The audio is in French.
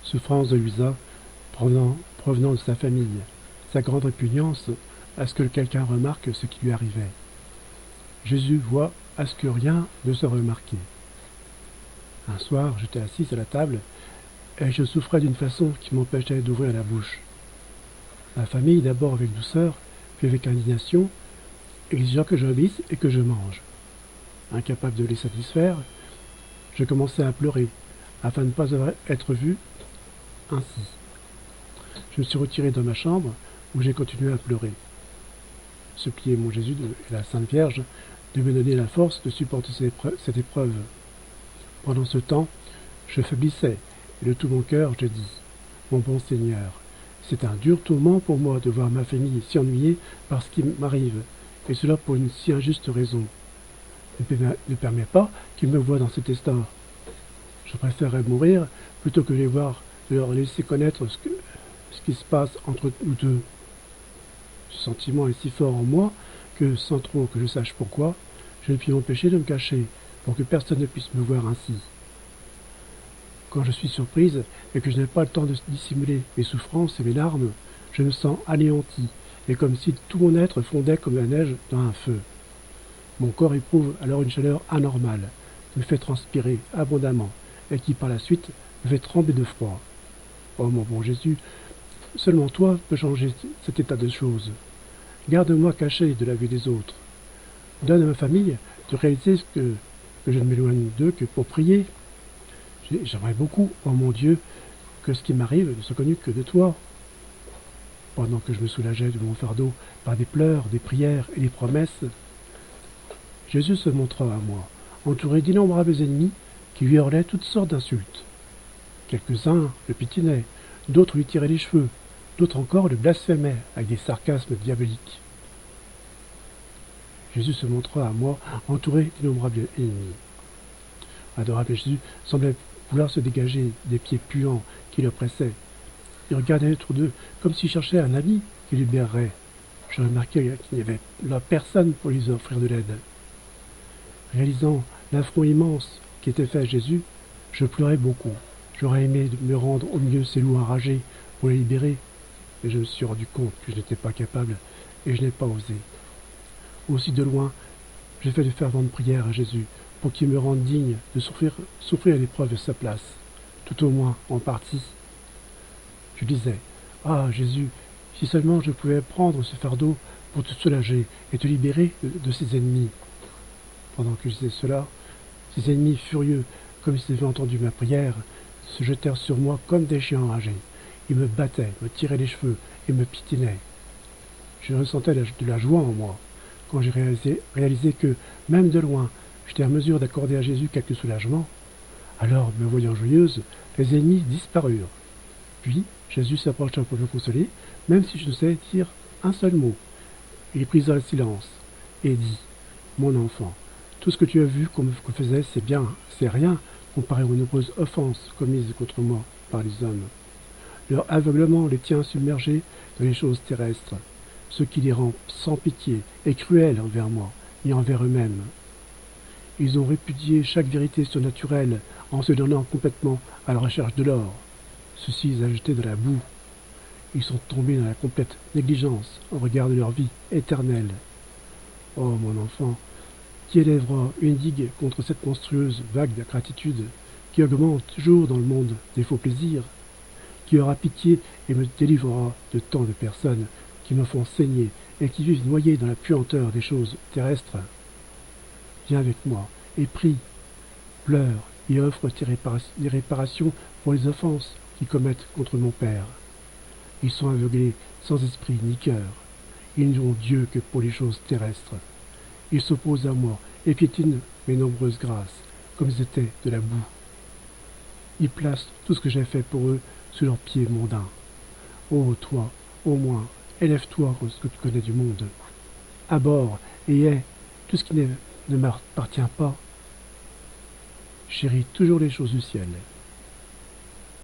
souffrance de Luisa provenant de sa famille, sa grande répugnance à ce que quelqu'un remarque ce qui lui arrivait. Jésus voit à ce que rien ne soit remarqué. Un soir, j'étais assise à la table et je souffrais d'une façon qui m'empêchait d'ouvrir la bouche. Ma famille, d'abord avec douceur, puis avec indignation, exigeant que j'obéisse et que je mange. Incapable de les satisfaire, je commençais à pleurer, afin de ne pas être vu ainsi. Je me suis retiré dans ma chambre, où j'ai continué à pleurer. Supplier mon Jésus et la Sainte Vierge de me donner la force de supporter cette épreuve. Pendant ce temps, je faiblissais, et de tout mon cœur je dis, mon bon Seigneur, c'est un dur tourment pour moi de voir ma famille si ennuyée par ce qui m'arrive, et cela pour une si injuste raison. Ne permets pas qu'ils me voient dans cet état. Je préférerais mourir plutôt que de leur laisser connaître ce qui se passe entre nous deux. Ce sentiment est si fort en moi que, sans trop que je sache pourquoi, je ne puis m'empêcher de me cacher pour que personne ne puisse me voir ainsi. Quand je suis surprise et que je n'ai pas le temps de dissimuler mes souffrances et mes larmes, je me sens anéanti et comme si tout mon être fondait comme la neige dans un feu. Mon corps éprouve alors une chaleur anormale, me fait transpirer abondamment et qui par la suite me fait trembler de froid. Oh mon bon Jésus, seulement toi peux changer cet état de choses. Garde-moi caché de la vue des autres. Donne à ma famille de réaliser que je ne m'éloigne d'eux que pour prier. J'aimerais beaucoup, oh mon Dieu, que ce qui m'arrive ne soit connu que de toi. Pendant que je me soulageais de mon fardeau par des pleurs, des prières et des promesses, Jésus se montra à moi, entouré d'innombrables ennemis qui lui hurlaient toutes sortes d'insultes. Quelques-uns le pitinaient, d'autres lui tiraient les cheveux, d'autres encore le blasphémaient avec des sarcasmes diaboliques. Jésus se montra à moi, entouré d'innombrables ennemis. Adorable Jésus semblait vouloir se dégager des pieds puants qui le pressaient. Il regardait autour d'eux comme s'il cherchait un ami qui le libérerait. Je remarquai qu'il n'y avait là personne pour lui offrir de l'aide. Réalisant l'affront immense qui était fait à Jésus, je pleurais beaucoup. J'aurais aimé me rendre au milieu de ces loups enragés pour les libérer, mais je me suis rendu compte que je n'étais pas capable et je n'ai pas osé. Aussi de loin, j'ai fait de ferventes prières à Jésus pour qu'il me rende digne de souffrir l'épreuve de sa place, tout au moins en partie. Je disais, « Ah, Jésus, si seulement je pouvais prendre ce fardeau pour te soulager et te libérer de ses ennemis. » Pendant que je disais cela, ces ennemis furieux, comme s'ils avaient entendu ma prière, se jetèrent sur moi comme des chiens enragés. Ils me battaient, me tiraient les cheveux et me pitinaient. Je ressentais de la joie en moi, quand j'ai réalisé que, même de loin, j'étais en mesure d'accorder à Jésus quelque soulagement. Alors, me voyant joyeuse, les ennemis disparurent. Puis, Jésus s'approcha pour me consoler, même si je ne savais dire un seul mot. Il brisa le silence et dit, « Mon enfant, tout ce que tu as vu qu'on me faisait, c'est bien, c'est rien, comparé aux nombreuses offenses commises contre moi par les hommes. Leur aveuglement les tient submergés dans les choses terrestres, ce qui les rend sans pitié et cruels envers moi et envers eux-mêmes. Ils ont répudié chaque vérité surnaturelle en se donnant complètement à la recherche de l'or. Ceux-ci les ont jetés dans la boue. Ils sont tombés dans la complète négligence au regard de leur vie éternelle. Oh mon enfant, qui élèvera une digue contre cette monstrueuse vague d'ingratitude qui augmente toujours dans le monde des faux plaisirs, qui aura pitié et me délivrera de tant de personnes qui me font saigner et qui vivent noyées dans la puanteur des choses terrestres. Viens avec moi et prie, pleure et offre des réparations pour les offenses qu'ils commettent contre mon Père. Ils sont aveuglés, sans esprit ni cœur. Ils n'ont Dieu que pour les choses terrestres. Ils s'opposent à moi et piétinent mes nombreuses grâces, comme ils étaient de la boue. Ils placent tout ce que j'ai fait pour eux sous leurs pieds mondains. Ô toi, au moins, élève-toi contre ce que tu connais du monde. Aborde et hais tout ce qui ne m'appartient pas. Chéris toujours les choses du ciel.